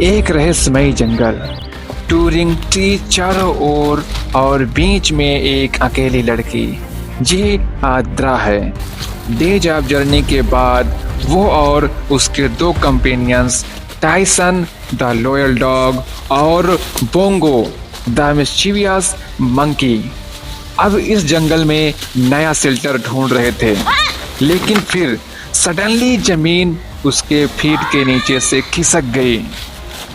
एक रहस्यमयी जंगल, touring tree चारों ओर और बीच में एक अकेली लड़की। ये आद्रा है। डेज ऑफ जर्नी के बाद वो और उसके दो companions Tyson the loyal dog और बोंगो द मिस्चीवियस मंकी अब इस जंगल में नया शेल्टर ढूंढ रहे थे। लेकिन फिर सडनली जमीन उसके फीट के नीचे से खिसक गई।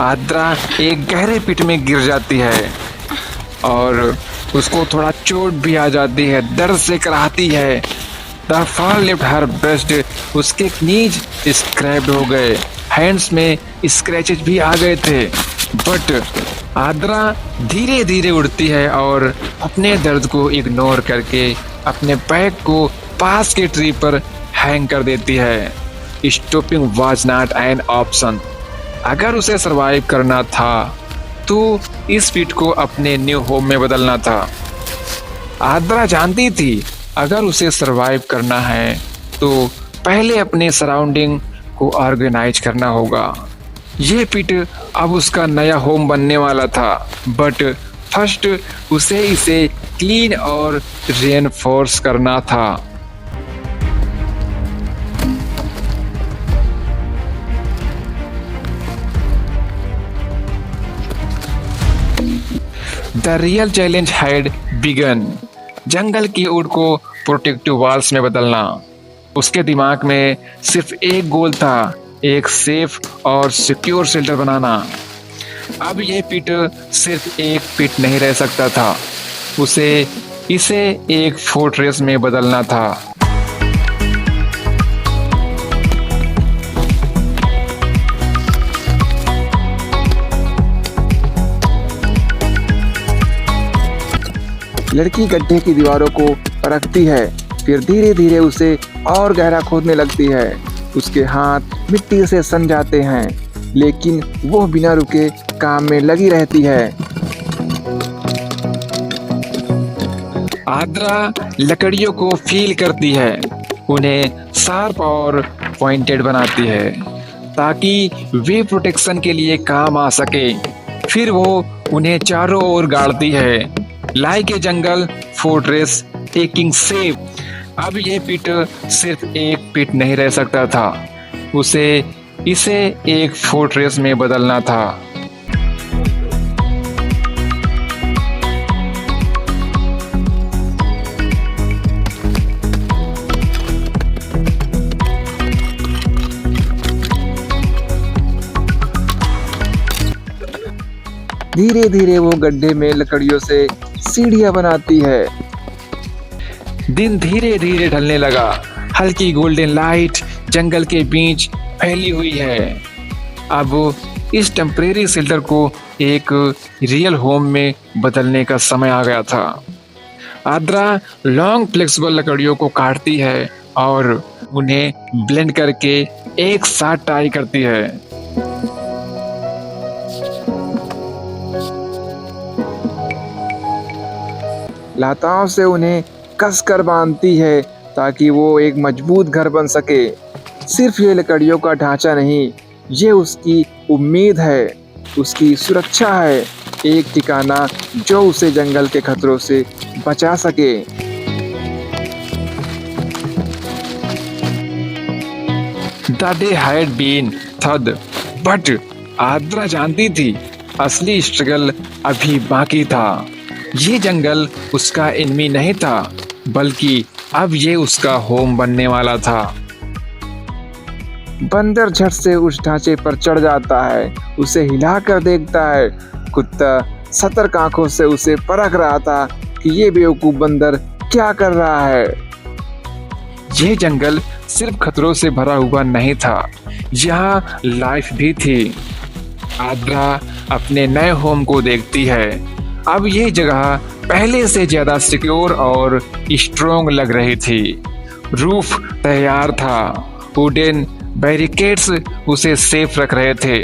आद्रा एक गहरे पिट में गिर जाती है और उसको थोड़ा चोट भी आ जाती है, दर्द से कराहती है। The fall left her breast, उसके नीज स्क्रैप्ड हो गए, हैंड्स में स्क्रैचेस भी आ गए थे। बट आद्रा धीरे धीरे उड़ती है और अपने दर्द को इग्नोर करके अपने बैग को पास के ट्री पर हैंग कर देती है। Stopping was not an option. अगर उसे सरवाइव करना था तो इस पिट को अपने न्यू होम में बदलना था। आद्रा जानती थी अगर उसे सरवाइव करना है तो पहले अपने सराउंडिंग को ऑर्गेनाइज करना होगा। ये पिट अब उसका नया होम बनने वाला था, बट फर्स्ट उसे इसे क्लीन और रेनफोर्स करना था। The real challenge had begun. जंगल की वुड को प्रोटेक्टिव वॉल्स में बदलना। उसके दिमाग में सिर्फ एक गोल था, एक सेफ और सिक्योर शेल्टर बनाना। अब यह पिट सिर्फ एक पिट नहीं रह सकता था, इसे एक फोर्ट्रेस में बदलना था। लड़की गड्ढे की दीवारों को परखती है, फिर धीरे धीरे उसे और गहरा खोदने लगती है। उसके हाथ मिट्टी से सन जाते हैं, लेकिन वो बिना रुके काम में लगी रहती है। आद्रा लकड़ियों को फील करती है, उन्हें शार्प और पॉइंटेड बनाती है ताकि वे प्रोटेक्शन के लिए काम आ सके। फिर वो उन्हें चारों ओर गाड़ती है, like a jungle fortress taking shape. अब यह पिट सिर्फ एक पिट नहीं रह सकता था, इसे एक फोर्ट्रेस में बदलना था। धीरे धीरे वो गड्ढे में लकड़ियों से सीढ़ियां बनाती है। दिन धीरे धीरे ढलने लगा। हल्की गोल्डन लाइट जंगल के बीच फैली हुई है। अब इस टेम्परेरी शेल्टर को एक रियल होम में बदलने का समय आ गया था। आद्रा लॉन्ग फ्लेक्सिबल लकड़ियों को काटती है और उन्हें ब्लेंड करके एक साथ टाई करती है। लताओं से उन्हें कसकर बांधती है ताकि वो एक मजबूत घर बन सके। सिर्फ ये लकड़ियों का ढांचा नहीं, ये उसकी उम्मीद है, उसकी सुरक्षा है, एक ठिकाना जो उसे जंगल के खतरों से बचा सके। The day had been tough, but Adra जानती थी असली स्ट्रगल अभी बाकी था। ये जंगल उसका एनिमी नहीं था, बल्कि अब ये उसका होम बनने वाला था। बंदर झट से उस ढांचे पर चढ़ जाता है, उसे हिलाकर देखता है। कुत्ता सतर्क आंखों से उसे परख रहा था कि ये बेवकूफ बंदर क्या कर रहा है। ये जंगल सिर्फ खतरों से भरा हुआ नहीं था, यहाँ लाइफ भी थी। आद्रा अपने नए होम को देखती है। अब ये जगह पहले से ज्यादा सिक्योर और स्ट्रॉन्ग लग रही थी। रूफ तैयार था, वुडन बैरिकेड्स उसे सेफ रख रहे थे।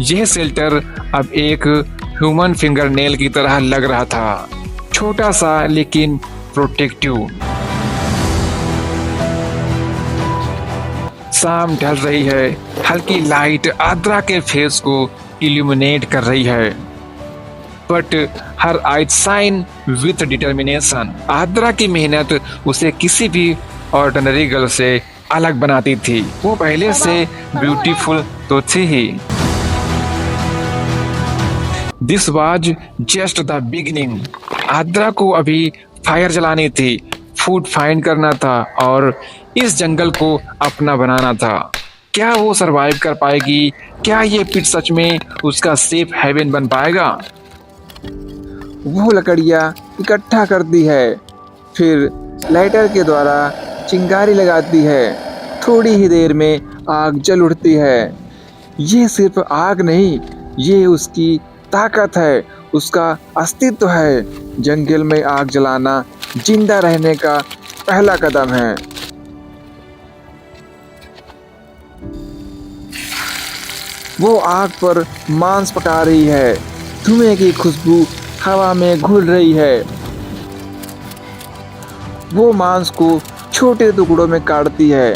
यह शेल्टर अब एक ह्यूमन फिंगरनेल की तरह लग रहा था, छोटा सा लेकिन प्रोटेक्टिव। शाम ढल रही है, हल्की लाइट आद्रा के फेस को इल्यूमिनेट कर रही है। But her eyes shine with determination. Aadra की मेहनत उसे किसी भी ऑर्डिनरी गर्ल से अलग बनाती थी। वो पहले से ब्यूटीफुल तो थी ही। This was just the beginning. Adra को अभी फायर जलानी थी, फूड फाइंड करना था और इस जंगल को अपना बनाना था। क्या वो सरवाइव कर पाएगी? क्या ये पिट सच में उसका सेफ हेवन बन पाएगा? वो लकड़ियाँ इकट्ठा करती है, फिर लाइटर के द्वारा चिंगारी लगाती है। थोड़ी ही देर में आग जल उठती है। ये सिर्फ आग नहीं, ये उसकी ताकत है, उसका अस्तित्व है। जंगल में आग जलाना जिंदा रहने का पहला कदम है। वो आग पर मांस पका रही है। धुएं की खुशबू हवा में घुल रही है। वो मांस को छोटे टुकड़ों में काटती है,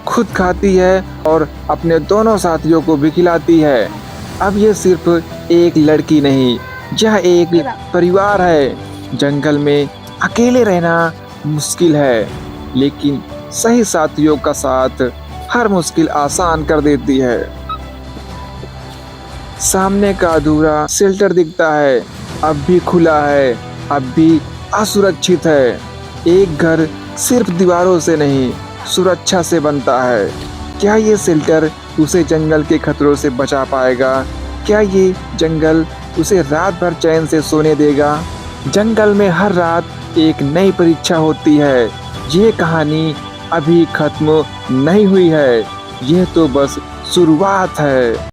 खुद खाती है और अपने दोनों साथियों को भी खिलाती है। अब ये सिर्फ एक लड़की नहीं, यह एक परिवार है। जंगल में अकेले रहना मुश्किल है, लेकिन सही साथियों का साथ हर मुश्किल आसान कर देती है। सामने का अधूरा शेल्टर दिखता है, अब भी खुला है, अब भी असुरक्षित है। एक घर सिर्फ दीवारों से नहीं, सुरक्षा से बनता है। क्या ये शेल्टर उसे जंगल के खतरों से बचा पाएगा? क्या ये जंगल उसे रात भर चैन से सोने देगा? जंगल में हर रात एक नई परीक्षा होती है। ये कहानी अभी खत्म नहीं हुई है, यह तो बस शुरुआत है।